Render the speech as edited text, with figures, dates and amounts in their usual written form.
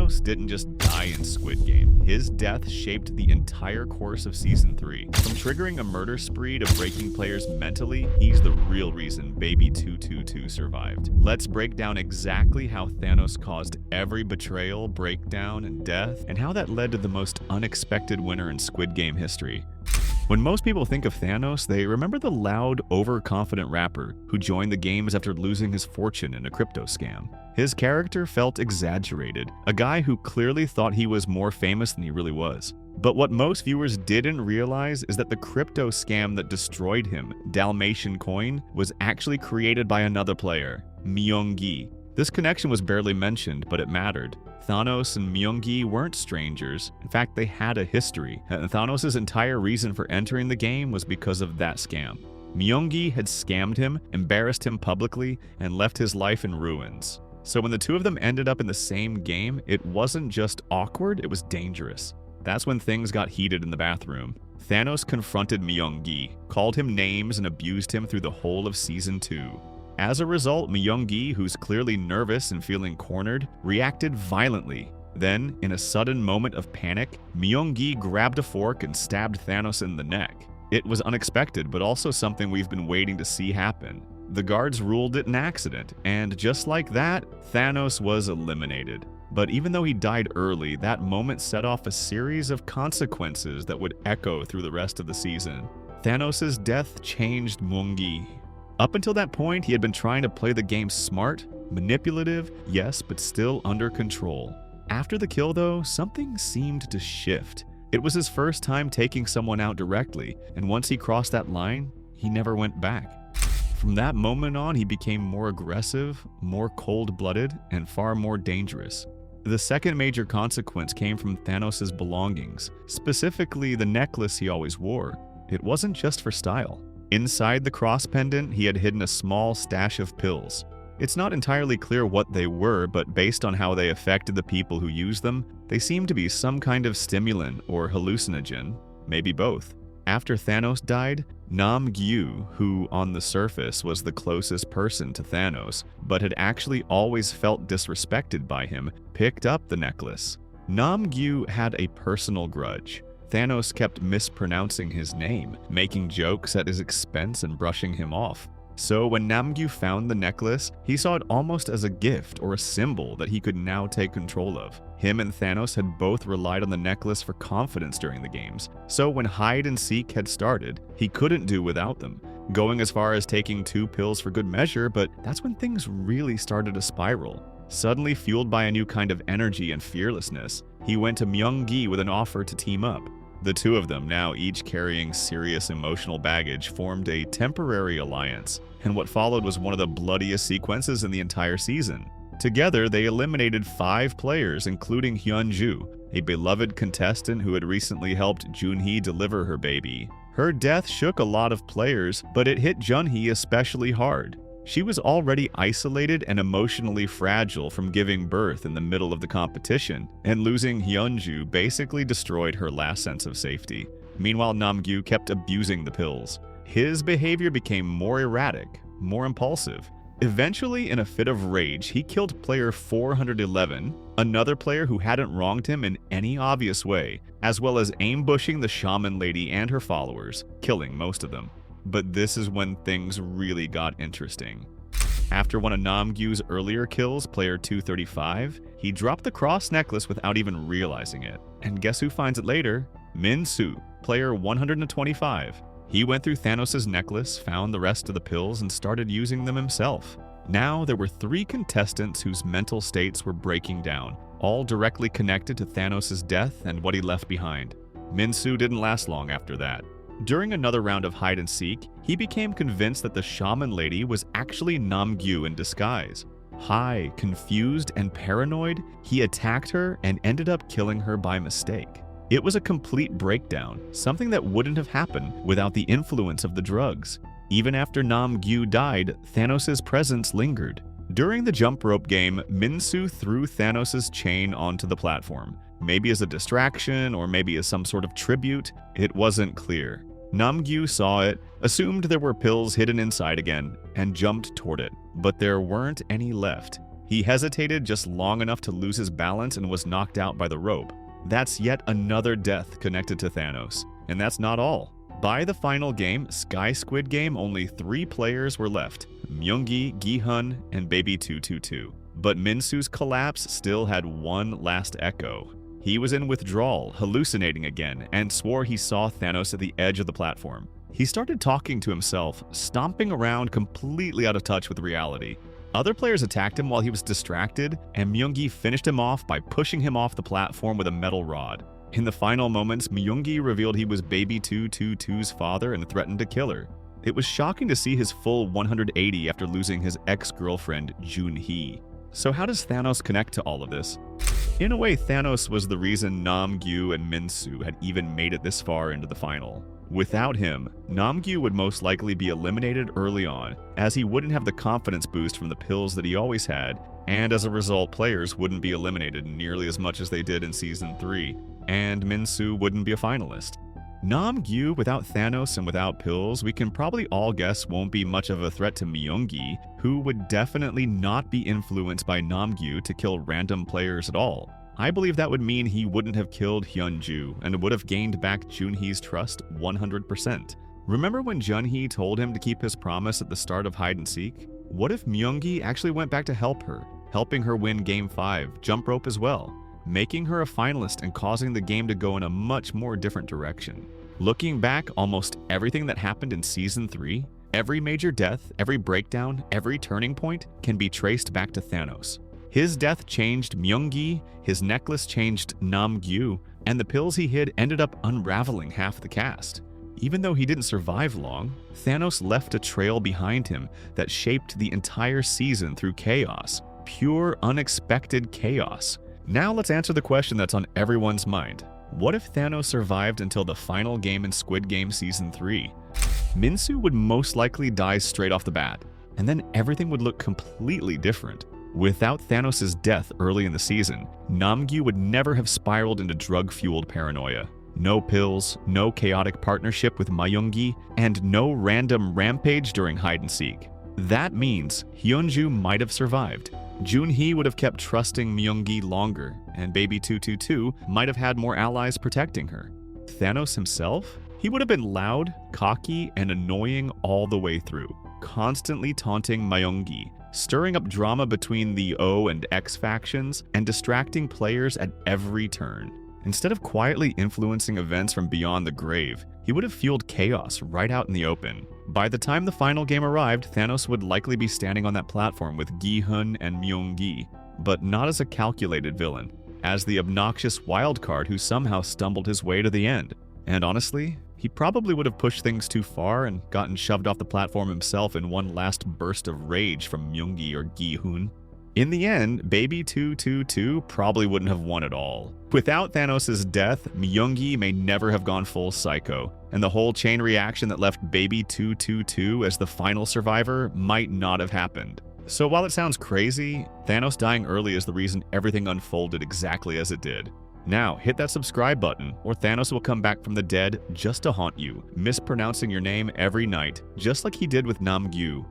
Thanos didn't just die in Squid Game. His death shaped the entire course of Season 3. From triggering a murder spree to breaking players mentally, he's the real reason Baby 222 survived. Let's break down exactly how Thanos caused every betrayal, breakdown, and death, and how that led to the most unexpected winner in Squid Game history. When most people think of Thanos, they remember the loud, overconfident rapper who joined the games after losing his fortune in a crypto scam. His character felt exaggerated, a guy who clearly thought he was more famous than he really was. But what most viewers didn't realize is that the crypto scam that destroyed him, Dalmatian Coin, was actually created by another player, Myung-gi. This connection was barely mentioned, but it mattered. Thanos and Myung-gi weren't strangers. In fact, they had a history, and Thanos' entire reason for entering the game was because of that scam. Myung-gi had scammed him, embarrassed him publicly, and left his life in ruins. So when the two of them ended up in the same game, it wasn't just awkward, it was dangerous. That's when things got heated in the bathroom. Thanos confronted Myung-gi, called him names, and abused him through the whole of Season 2. As a result, Myung-gi, who's clearly nervous and feeling cornered, reacted violently. Then, in a sudden moment of panic, Myung-gi grabbed a fork and stabbed Thanos in the neck. It was unexpected, but also something we've been waiting to see happen. The guards ruled it an accident, and just like that, Thanos was eliminated. But even though he died early, that moment set off a series of consequences that would echo through the rest of the season. Thanos' death changed Myung-gi. Up until that point, he had been trying to play the game smart, manipulative, yes, but still under control. After the kill, though, something seemed to shift. It was his first time taking someone out directly, and once he crossed that line, he never went back. From that moment on, he became more aggressive, more cold-blooded, and far more dangerous. The second major consequence came from Thanos' belongings, specifically the necklace he always wore. It wasn't just for style. Inside the cross pendant, he had hidden a small stash of pills. It's not entirely clear what they were, but based on how they affected the people who used them, they seemed to be some kind of stimulant or hallucinogen, maybe both. After Thanos died, Nam-gyu, who on the surface was the closest person to Thanos, but had actually always felt disrespected by him, picked up the necklace. Nam-gyu had a personal grudge. Thanos kept mispronouncing his name, making jokes at his expense and brushing him off. So when Nam-gyu found the necklace, he saw it almost as a gift or a symbol that he could now take control of. Him and Thanos had both relied on the necklace for confidence during the games, so when hide and seek had started, he couldn't do without them, going as far as taking 2 pills for good measure, but that's when things really started to spiral. Suddenly fueled by a new kind of energy and fearlessness, he went to Myung-gi with an offer to team up. The two of them, now each carrying serious emotional baggage, formed a temporary alliance, and what followed was one of the bloodiest sequences in the entire season. Together, they eliminated 5 players, including Hyunju, a beloved contestant who had recently helped Junhee deliver her baby. Her death shook a lot of players, but it hit Junhee especially hard. She was already isolated and emotionally fragile from giving birth in the middle of the competition, and losing Hyunju basically destroyed her last sense of safety. Meanwhile, Nam-gyu kept abusing the pills. His behavior became more erratic, more impulsive. Eventually, in a fit of rage, he killed player 411, another player who hadn't wronged him in any obvious way, as well as ambushing the shaman lady and her followers, killing most of them. But this is when things really got interesting. After one of Nam-gyu's earlier kills, player 235, he dropped the cross necklace without even realizing it. And guess who finds it later? Min-soo, player 125. He went through Thanos' necklace, found the rest of the pills, and started using them himself. Now there were 3 contestants whose mental states were breaking down, all directly connected to Thanos' death and what he left behind. Min-soo didn't last long after that. During another round of hide and seek, he became convinced that the shaman lady was actually Nam-gyu in disguise. High, confused, and paranoid, he attacked her and ended up killing her by mistake. It was a complete breakdown, something that wouldn't have happened without the influence of the drugs. Even after Nam-gyu died, Thanos' presence lingered. During the jump rope game, Min-soo threw Thanos' chain onto the platform. Maybe as a distraction, or maybe as some sort of tribute, it wasn't clear. Nam-gyu saw it, assumed there were pills hidden inside again, and jumped toward it, but there weren't any left. He hesitated just long enough to lose his balance and was knocked out by the rope. That's yet another death connected to Thanos. And that's not all. By the final game, Squid Game, only 3 players were left: Myunggi, Gi-hun, and Baby222. But Minsu's collapse still had one last echo. He was in withdrawal, hallucinating again, and swore he saw Thanos at the edge of the platform. He started talking to himself, stomping around completely out of touch with reality. Other players attacked him while he was distracted, and Myunggi finished him off by pushing him off the platform with a metal rod. In the final moments, Myunggi revealed he was Baby222's father and threatened to kill her. It was shocking to see his full 180 after losing his ex-girlfriend, Junhee. So how does Thanos connect to all of this? In a way, Thanos was the reason Namgyu and Minsu had even made it this far into the final. Without him, Namgyu would most likely be eliminated early on, as he wouldn't have the confidence boost from the pills that he always had, and as a result, players wouldn't be eliminated nearly as much as they did in Season 3, and Minsu wouldn't be a finalist. Namgyu, without Thanos and without pills, we can probably all guess won't be much of a threat to Myunggi, who would definitely not be influenced by Namgyu to kill random players at all. I believe that would mean he wouldn't have killed Hyunju and would have gained back Junhee's trust 100%. Remember when Junhee told him to keep his promise at the start of Hide and Seek? What if Myunggi actually went back to help her, helping her win Game 5, jump rope as well, making her a finalist and causing the game to go in a much more different direction? Looking back, almost everything that happened in Season 3, every major death, every breakdown, every turning point can be traced back to Thanos. His death changed Myunggi, his necklace changed Namgyu, and the pills he hid ended up unraveling half the cast. Even though he didn't survive long, Thanos left a trail behind him that shaped the entire season through chaos. Pure, unexpected chaos. Now let's answer the question that's on everyone's mind. What if Thanos survived until the final game in Squid Game Season 3? Minsu would most likely die straight off the bat, and then everything would look completely different. Without Thanos' death early in the season, Namgyu would never have spiraled into drug-fueled paranoia. No pills, no chaotic partnership with Myunggi, and no random rampage during Hide and Seek. That means Hyunju might have survived. Junhee would have kept trusting Myunggi longer, and Baby222 might have had more allies protecting her. Thanos himself? He would have been loud, cocky, and annoying all the way through, constantly taunting Myunggi, stirring up drama between the O and X factions, and distracting players at every turn. Instead of quietly influencing events from beyond the grave, he would have fueled chaos right out in the open. By the time the final game arrived, Thanos would likely be standing on that platform with Gi-hun and Myunggi, but not as a calculated villain, as the obnoxious wildcard who somehow stumbled his way to the end. And honestly, he probably would have pushed things too far and gotten shoved off the platform himself in one last burst of rage from Myunggi or Gi-hun. In the end, Baby222 probably wouldn't have won at all. Without Thanos' death, Myunggi may never have gone full psycho, and the whole chain reaction that left Baby222 as the final survivor might not have happened. So while it sounds crazy, Thanos dying early is the reason everything unfolded exactly as it did. Now, hit that subscribe button, or Thanos will come back from the dead just to haunt you, mispronouncing your name every night, just like he did with Namgyu.